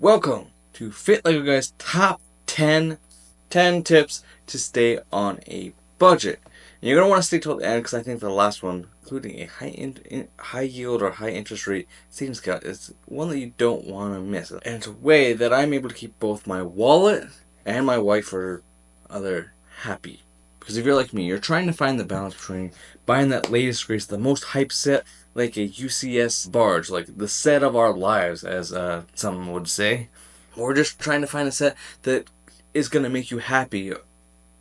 Welcome to FitLegoGuy's top 10 tips to stay on a budget. And you're going to want to stay till the end because I think the last one, including a high yield or high interest rate savings account, is one that you don't want to miss. And it's a way that I'm able to keep both my wallet and my wife or other happy. Because if you're like me, you're trying to find the balance between buying that latest greatest, the most hype set, like a UCS barge, like the set of our lives, as some would say. Or just trying to find a set that is going to make you happy,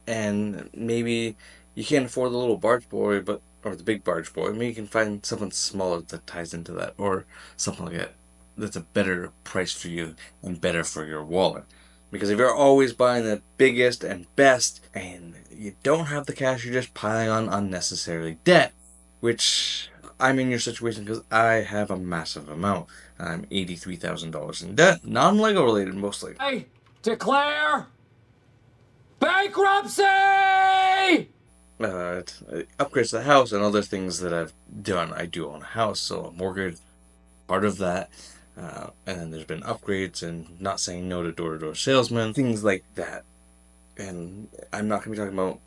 and maybe you can't afford the little barge boy, or the big barge boy. Maybe you can find something smaller that ties into that, or something like that. That's a better price for you and better for your wallet. Because if you're always buying the biggest and best and you don't have the cash, you're just piling on unnecessarily debt, which I'm in your situation because I have a massive amount. I'm $83,000 in debt, non-Lego related mostly. I declare bankruptcy! Upgrades to the house and other things that I've done. I do own a house, so a mortgage, part of that. And then there's been upgrades and not saying no to door-to-door salesmen, things like that. And I'm not going to be talking about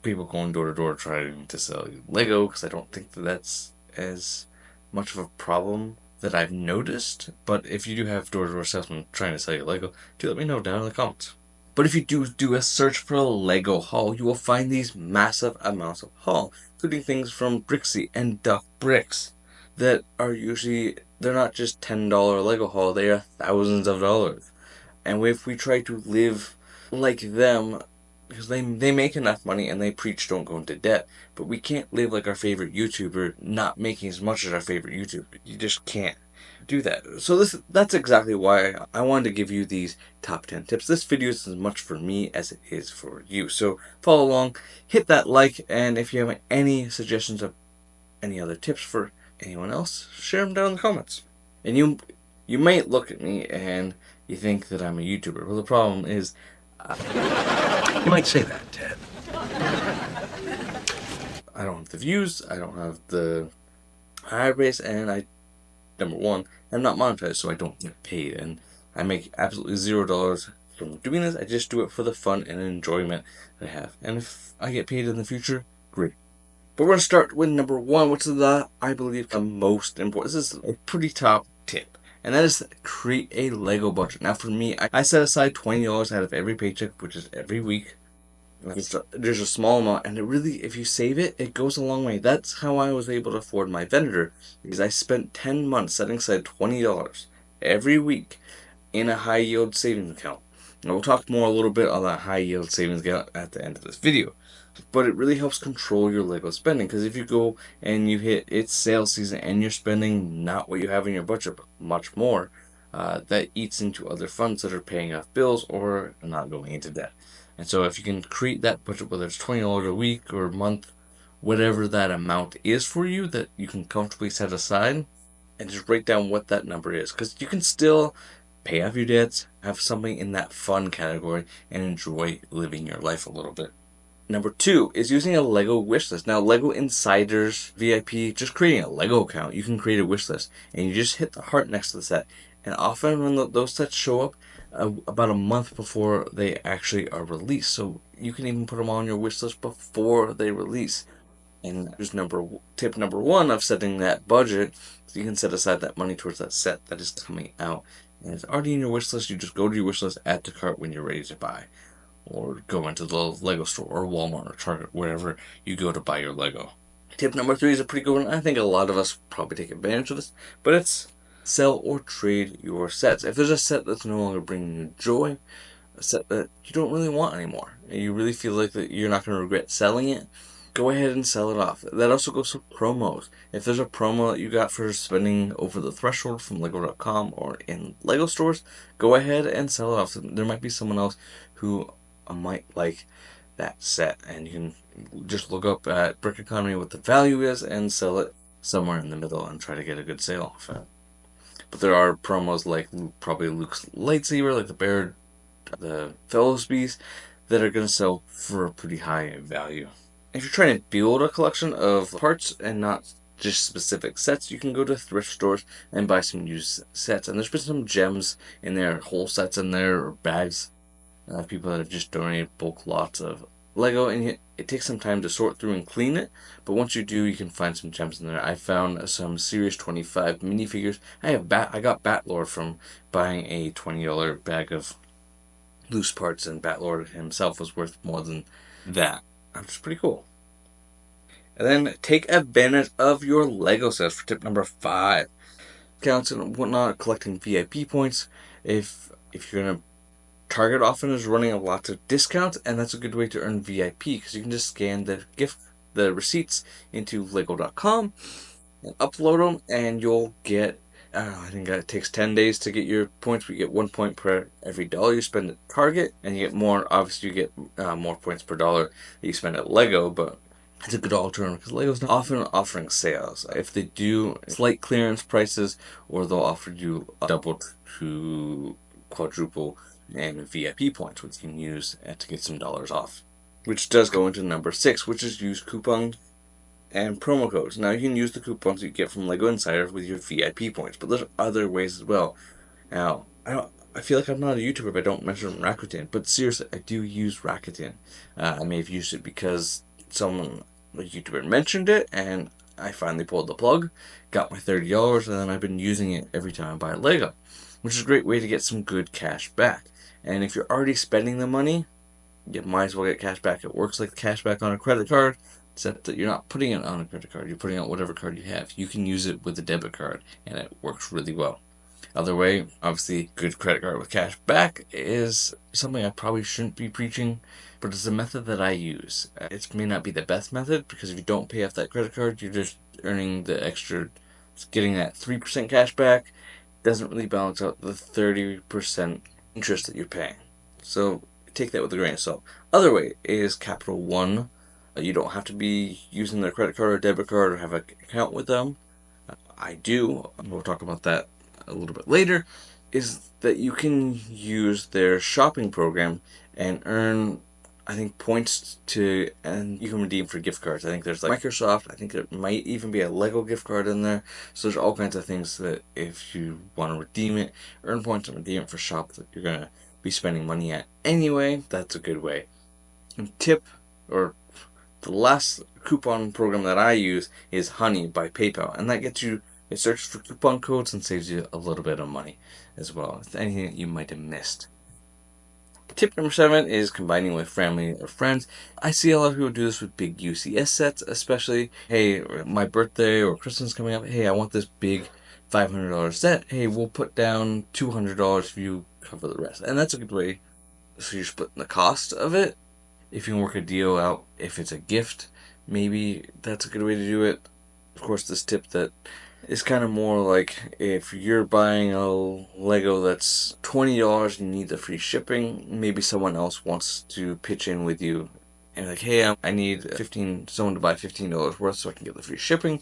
people going door-to-door trying to sell you Lego, because I don't think that that's as much of a problem that I've noticed. But if you do have door-to-door salesmen trying to sell you Lego, do let me know down in the comments. But if you do a search for a Lego haul, you will find these massive amounts of haul, including things from Brixie and Duck Bricks that are usually, they're not just $10 Lego haul, they are thousands of dollars. And if we try to live like them, because they make enough money and they preach don't go into debt, but we can't live like our favorite YouTuber not making as much as our favorite YouTuber. You just can't do that. So that's exactly why I wanted to give you these top 10 tips. This video is as much for me as it is for you. So follow along, hit that like, and if you have any suggestions of any other tips for anyone else, share them down in the comments. And you might look at me and you think that I'm a YouTuber. Well, the problem is, you might say that, Ted. I don't have the views, I don't have the high base, and number one, I'm not monetized, so I don't get paid, and I make absolutely $0 from doing this. I just do it for the fun and enjoyment that I have. And if I get paid in the future, great. But we're going to start with number one, which is I believe, the most important. This is a pretty top tip, and that is create a Lego budget. Now, for me, I set aside $20 out of every paycheck, which is every week. There's a small amount, and it really, if you save it, it goes a long way. That's how I was able to afford my vendor, because I spent 10 months setting aside $20 every week in a high yield savings account. And we'll talk more a little bit on that high yield savings account at the end of this video. But it really helps control your Lego spending, because if you go and you hit its sales season and you're spending not what you have in your budget, but much more, that eats into other funds that are paying off bills or not going into debt. And so if you can create that budget, whether it's $20 a week or a month, whatever that amount is for you that you can comfortably set aside, and just write down what that number is, because you can still pay off your debts, have something in that fun category, and enjoy living your life a little bit. Number two is using a Lego wish list. Now, Lego Insiders VIP, just creating a Lego account, you can create a wish list, and you just hit the heart next to the set. And often when those sets show up, about a month before they actually are released, so you can even put them on your wish list before they release. And here's tip number one of setting that budget, so you can set aside that money towards that set that is coming out, and it's already in your wish list. You just go to your wish list, add to cart when you're ready to buy, or go into the Lego store or Walmart or Target, wherever you go to buy your Lego. Tip number three is a pretty good one. I think a lot of us probably take advantage of this, but it's sell or trade your sets. If there's a set that's no longer bringing you joy, a set that you don't really want anymore, and you really feel like that you're not going to regret selling it, go ahead and sell it off. That also goes for promos. If there's a promo that you got for spending over the threshold from Lego.com or in Lego stores, go ahead and sell it off. There might be someone else who might like that set, and you can just look up at Brick Economy what the value is and sell it somewhere in the middle and try to get a good sale off it. But there are promos like probably Luke's lightsaber, like the Fellows Beast, that are going to sell for a pretty high value. If you're trying to build a collection of parts and not just specific sets, you can go to thrift stores and buy some used sets. And there's been some gems in there, whole sets in there, or bags. People that have just donated bulk lots of Lego, and it takes some time to sort through and clean it. But once you do, you can find some gems in there. I found some Series 25 minifigures. I got Batlord from buying a $20 bag of loose parts, and Batlord himself was worth more than that. Which is pretty cool. And then take advantage of your Lego sets for tip number 5. Counts and whatnot, collecting VIP points. If you're gonna Target often is running a lot of discounts, and that's a good way to earn VIP because you can just scan the receipts into Lego.com and upload them, and you'll get. I think it takes 10 days to get your points, but you get 1 point per every dollar you spend at Target, and you get more. Obviously, you get more points per dollar that you spend at Lego, but it's a good alternative because Lego's not often offering sales. If they do, slight clearance prices, or they'll offer you double to quadruple and VIP points, which you can use to get some dollars off. Which does go into number 6, which is use coupons and promo codes. Now you can use the coupons that you get from Lego Insider with your VIP points, but there's other ways as well. Now, I feel like I'm not a YouTuber if I don't mention Rakuten, but seriously, I do use Rakuten. I may have used it because a YouTuber mentioned it, and I finally pulled the plug, got my $30, and then I've been using it every time I buy Lego, which is a great way to get some good cash back. And if you're already spending the money, you might as well get cash back. It works like cash back on a credit card, except that you're not putting it on a credit card. You're putting it on whatever card you have. You can use it with a debit card, and it works really well. Other way, obviously, good credit card with cash back is something I probably shouldn't be preaching, but it's a method that I use. It may not be the best method because if you don't pay off that credit card, you're just earning the extra, getting that 3% cash back. Doesn't really balance out the 30% interest that you're paying. So take that with a grain of salt. Other way is Capital One. You don't have to be using their credit card or debit card or have an account with them. I do. We'll talk about that a little bit later. Is that you can use their shopping program and earn, I think, points and you can redeem for gift cards. I think there's like Microsoft. I think there might even be a Lego gift card in there. So there's all kinds of things that if you want to redeem it, earn points and redeem it for shops that you're gonna be spending money at anyway. That's a good way. And tip, or the last coupon program that I use is Honey by PayPal, and that gets you. It searches for coupon codes and saves you a little bit of money as well. It's anything that you might have missed. Tip number 7 is combining with family or friends. I see a lot of people do this with big UCS sets, especially. Hey, my birthday or Christmas coming up. Hey, I want this big $500 set. Hey, we'll put down $200 if you cover the rest. And that's a good way. So you're splitting the cost of it. If you can work a deal out, if it's a gift, maybe that's a good way to do it. Of course, this tip that is kind of more like if you're buying a Lego that's $20 and you need the free shipping, maybe someone else wants to pitch in with you and like, hey, I need someone to buy $15 worth so I can get the free shipping.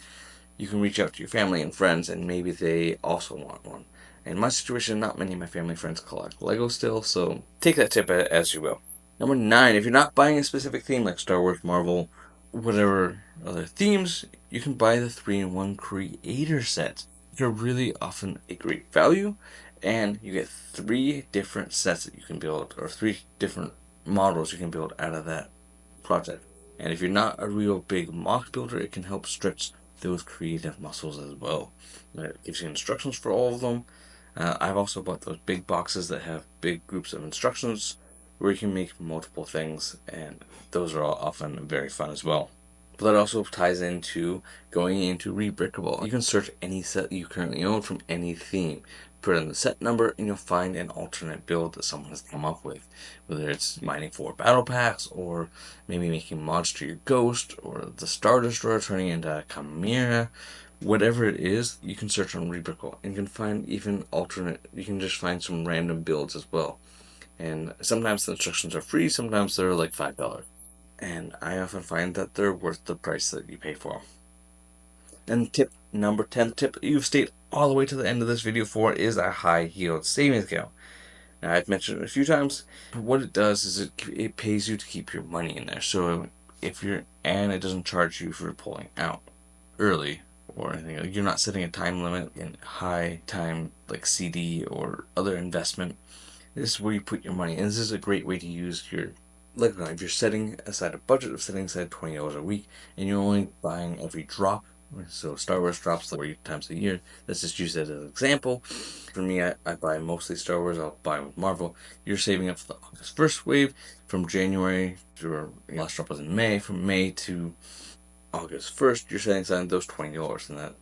You can reach out to your family and friends and maybe they also want one. In my situation, not many of my family friends collect Lego still, so take that tip as you will. Number 9, if you're not buying a specific theme like Star Wars, Marvel, whatever other themes, you can buy the 3-in-1 creator sets. They're really often a great value, and you get 3 different sets that you can build, or 3 different models you can build out of that project. And if you're not a real big mock builder, it can help stretch those creative muscles as well. It gives you instructions for all of them. I've also bought those big boxes that have big groups of instructions where you can make multiple things, and those are all often very fun as well. But that also ties into going into Rebrickable. You can search any set you currently own from any theme, put in the set number, and you'll find an alternate build that someone has come up with. Whether it's mining for battle packs, or maybe making mods to your Ghost, or the Star Destroyer turning into a Chimera. Whatever it is, you can search on Rebrickable, and you can find even alternate, you can just find some random builds as well. And sometimes the instructions are free, sometimes they're like $5. And I often find that they're worth the price that you pay for them. And tip number 10, tip you've stayed all the way to the end of this video for, is a high yield savings account. Now, I've mentioned it a few times, but what it does is it pays you to keep your money in there. So and it doesn't charge you for pulling out early or anything. Like, you're not setting a time limit in high time like CD or other investment. This is where you put your money, and this is a great way to use your Lego. If you're setting aside a budget of setting aside $20 a week, and you're only buying every drop. So Star Wars drops like 40 times a year. Let's just use that as an example. For me, I buy mostly Star Wars. I'll buy with Marvel. You're saving up for the August 1st wave from January to last drop was in May. From May to August 1st, you're setting aside those $20 in that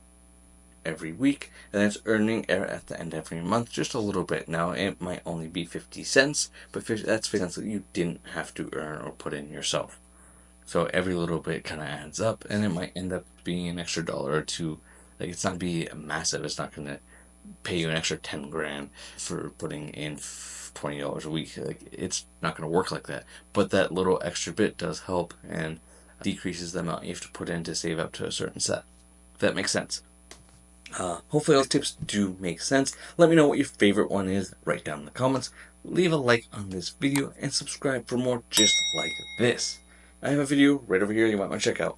every week, and it's earning at the end of every month just a little bit. Now it might only be 50 cents, but that's 50 cents that you didn't have to earn or put in yourself. So every little bit kind of adds up, and it might end up being an extra dollar or two. Like, it's not be massive. It's not gonna pay you an extra 10 grand for putting in $20 a week. Like, it's not gonna work like that. But that little extra bit does help and decreases the amount you have to put in to save up to a certain set. If that makes sense. Hopefully those tips do make sense. Let me know what your favorite one is. Write down in the comments. Leave a like on this video and subscribe for more just like this. I have a video right over here you might want to check out.